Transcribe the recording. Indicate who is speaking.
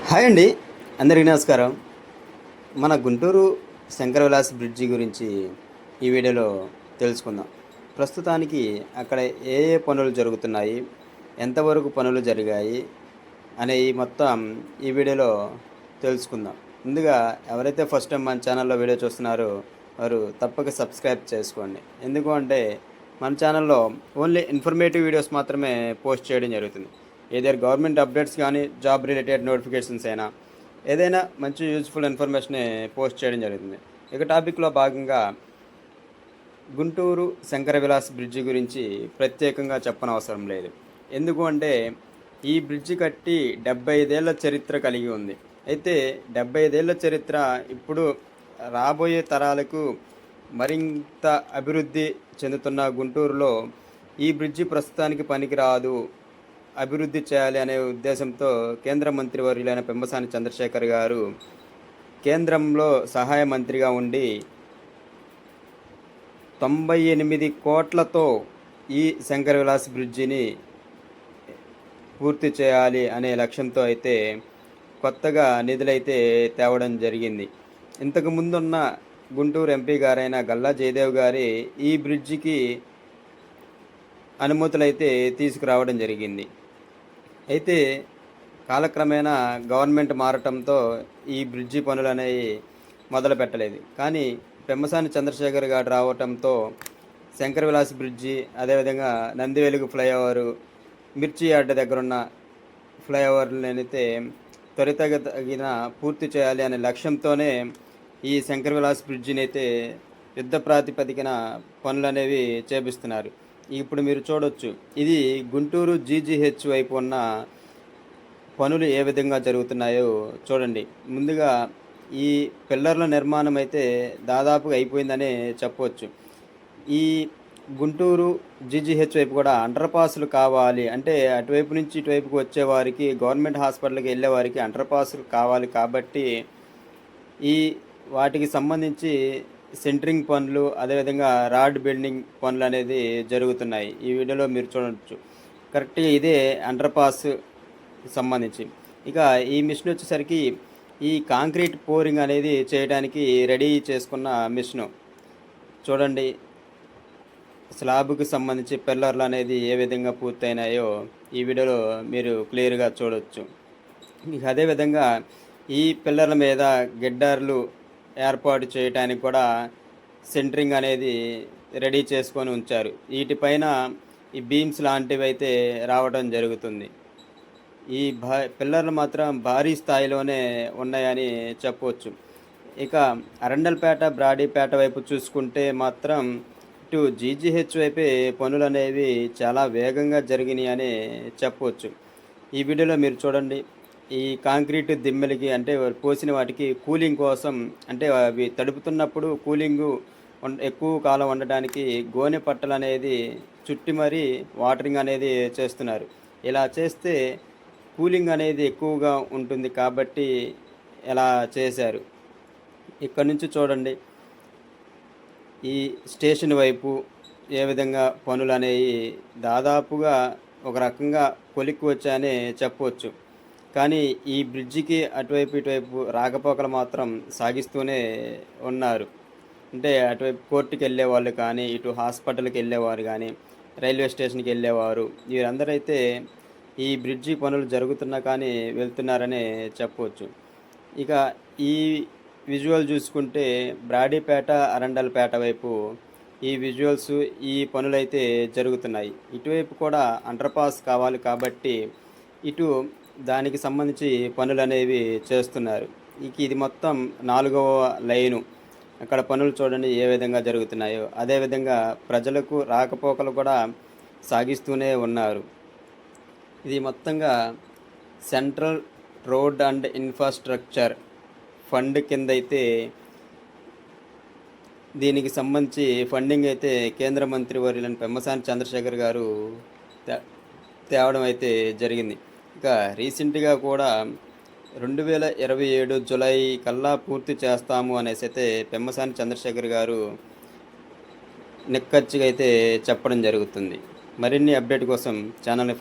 Speaker 1: Hi అండి, అందరికీ నమస్కారం. మన గుంటూరు శంకర విలాస్ బ్రిడ్జి గురించి ఈ వీడియోలో తెలుసుకుందాం. ప్రస్తుతానికి అక్కడ ఏ ఏ పనులు జరుగుతున్నాయి, ఎంతవరకు పనులు జరిగాయి అనేవి మొత్తం ఈ వీడియోలో తెలుసుకుందాం. ముందుగా ఎవరైతే ఫస్ట్ టైం మన ఛానల్లో వీడియో చూస్తున్నారో వారు తప్పక సబ్స్క్రైబ్ చేసుకోండి. ఎందుకు అంటే మన ఛానల్లో ఓన్లీ ఇన్ఫర్మేటివ్ వీడియోస్ మాత్రమే పోస్ట్ చేయడం జరుగుతుంది. ఏదైనా గవర్నమెంట్ అప్డేట్స్ కానీ, జాబ్ రిలేటెడ్ నోటిఫికేషన్స్ అయినా, ఏదైనా మంచి యూజ్ఫుల్ ఇన్ఫర్మేషన్ పోస్ట్ చేయడం జరుగుతుంది. ఇక టాపిక్లో భాగంగా గుంటూరు శంకర విలాస్ బ్రిడ్జి గురించి ప్రత్యేకంగా చెప్పనవసరం లేదు. ఎందుకు అంటే ఈ బ్రిడ్జి కట్టి 75 ఏళ్ల చరిత్ర కలిగి ఉంది. అయితే 75 ఏళ్ల చరిత్ర ఇప్పుడు రాబోయే తరాలకు మరింత అభివృద్ధి చెందుతున్న గుంటూరులో ఈ బ్రిడ్జి ప్రస్తుతానికి పనికిరాదు, అభివృద్ధి చేయాలి అనే ఉద్దేశంతో కేంద్ర మంత్రివర్యులైన పెమ్మసాని చంద్రశేఖర్ గారు కేంద్రంలో సహాయ మంత్రిగా ఉండి 98 కోట్లతో ఈ శంకర విలాస్ బ్రిడ్జిని పూర్తి చేయాలి అనే లక్ష్యంతో అయితే కొత్తగా నిధులైతే తేవడం జరిగింది. ఇంతకు ముందున్న గుంటూరు ఎంపీ గారైన గల్లా జయదేవ్ గారి ఈ బ్రిడ్జికి అనుమతులైతే తీసుకురావడం జరిగింది. అయితే కాలక్రమేణా గవర్నమెంట్ మారటంతో ఈ బ్రిడ్జి పనులు అనేవి మొదలు పెట్టలేదు. కానీ పెమ్మసాని చంద్రశేఖర్ గారు రావటంతో శంకర విలాస్ బ్రిడ్జి, అదేవిధంగా నందివెలుగు ఫ్లైఓవరు, మిర్చి అడ్డ దగ్గరున్న ఫ్లైఓవర్లనైతే త్వరితగతిన పూర్తి చేయాలి అనే లక్ష్యంతోనే ఈ శంకర విలాస్ బ్రిడ్జిని అయితే యుద్ధ ప్రాతిపదికన పనులు అనేవి చేపిస్తున్నారు. ఇప్పుడు మీరు చూడొచ్చు, ఇది గుంటూరు జీజీహెచ్ వైపు ఉన్న పనులు ఏ విధంగా జరుగుతున్నాయో చూడండి. ముందుగా ఈ పిల్లర్ల నిర్మాణం అయితే దాదాపుగా అయిపోయిందనే చెప్పవచ్చు. ఈ గుంటూరు జీజీహెచ్ వైపు కూడా అండర్ పాస్లు కావాలి అంటే అటువైపు నుంచి ఇటువైపుకి వచ్చేవారికి, గవర్నమెంట్ హాస్పిటల్కి వెళ్ళే వారికి అండర్ పాస్లు కావాలి. కాబట్టి ఈ వాటికి సంబంధించి సెంటరింగ్ పనులు, అదేవిధంగా రాడ్ బిల్డింగ్ పనులు అనేది జరుగుతున్నాయి. ఈ వీడియోలో మీరు చూడవచ్చు. కరెక్ట్గా ఇదే అండర్ పాస్ సంబంధించి. ఇక ఈ మిషన్ వచ్చేసరికి ఈ కాంక్రీట్ పోరింగ్ అనేది చేయడానికి రెడీ చేసుకున్న మిషను చూడండి. స్లాబ్కి సంబంధించి పిల్లర్లు అనేది ఏ విధంగా పూర్తయినాయో ఈ వీడియోలో మీరు క్లియర్గా చూడవచ్చు. ఇక అదేవిధంగా ఈ పిల్లర్ల మీద గిడ్డార్లు ఏర్పాటు చేయడానికి కూడా సెంటరింగ్ అనేది రెడీ చేసుకొని ఉంచారు. వీటిపైన ఈ బీమ్స్ లాంటివి అయితే రావడం జరుగుతుంది. ఈ పిల్లర్లు మాత్రం భారీ స్థాయిలోనే ఉన్నాయని చెప్పవచ్చు. ఇక అరండల్పేట, బ్రాడీపేట వైపు చూసుకుంటే మాత్రం ఇటు జీజీహెచ్ వైపే పనులు అనేవి చాలా వేగంగా జరిగినాయి అని చెప్పవచ్చు. ఈ వీడియోలో మీరు చూడండి. ఈ కాంక్రీట్ దిమ్మెలకి అంటే పోసిన వాటికి కూలింగ్ కోసం, అంటే అవి తడుపుతున్నప్పుడు కూలింగు ఎక్కువ కాలం ఉండడానికి గోనె పట్టలు అనేది చుట్టి మరీ వాటరింగ్ అనేది చేస్తున్నారు. ఇలా చేస్తే కూలింగ్ అనేది ఎక్కువగా ఉంటుంది కాబట్టి ఇలా చేశారు. ఇక్కడ నుంచి చూడండి, ఈ స్టేషన్ వైపు ఏ విధంగా పనులు అనేవి దాదాపుగా ఒక రకంగా కొలిక్కి వచ్చాయని చెప్పవచ్చు. కానీ ఈ బ్రిడ్జికి అటువైపు ఇటువైపు రాకపోకలు మాత్రం సాగిస్తూనే ఉన్నారు. అంటే అటువైపు కోర్టుకి వెళ్ళేవాళ్ళు కానీ, ఇటు హాస్పిటల్కి వెళ్ళేవారు కానీ, రైల్వే స్టేషన్కి వెళ్ళేవారు, వీరందరూ అయితే ఈ బ్రిడ్జి పనులు జరుగుతున్నా కానీ వెళ్తున్నారనే చెప్పవచ్చు. ఇక ఈ విజువల్ చూసుకుంటే బ్రాడీపేట, అరండల్పేట వైపు ఈ విజువల్స్, ఈ పనులైతే జరుగుతున్నాయి. ఇటువైపు కూడా అండర్ పాస్ కావాలి కాబట్టి ఇటు దానికి సంబంధించి పనులు అనేవి చేస్తున్నారు. ఇది మొత్తం 4వ లైను. అక్కడ పనులు చూడండి ఏ విధంగా జరుగుతున్నాయో. అదేవిధంగా ప్రజలకు రాకపోకలు కూడా సాగిస్తూనే ఉన్నారు. ఇది మొత్తంగా central road and infrastructure fund కింద అయితే దీనికి సంబంధించి ఫండింగ్ అయితే కేంద్ర మంత్రి వర్యులైన పెమ్మసాని చంద్రశేఖర్ గారు తేవడం అయితే జరిగింది. ఇక రీసెంట్గా కూడా 2027 జూలై కల్లా పూర్తి చేస్తాము అనేసి అయితే పెమ్మసాని చంద్రశేఖర్ గారు నిక్కచ్చిగా అయితే చెప్పడం జరుగుతుంది. మరిన్ని అప్డేట్ కోసం ఛానల్ని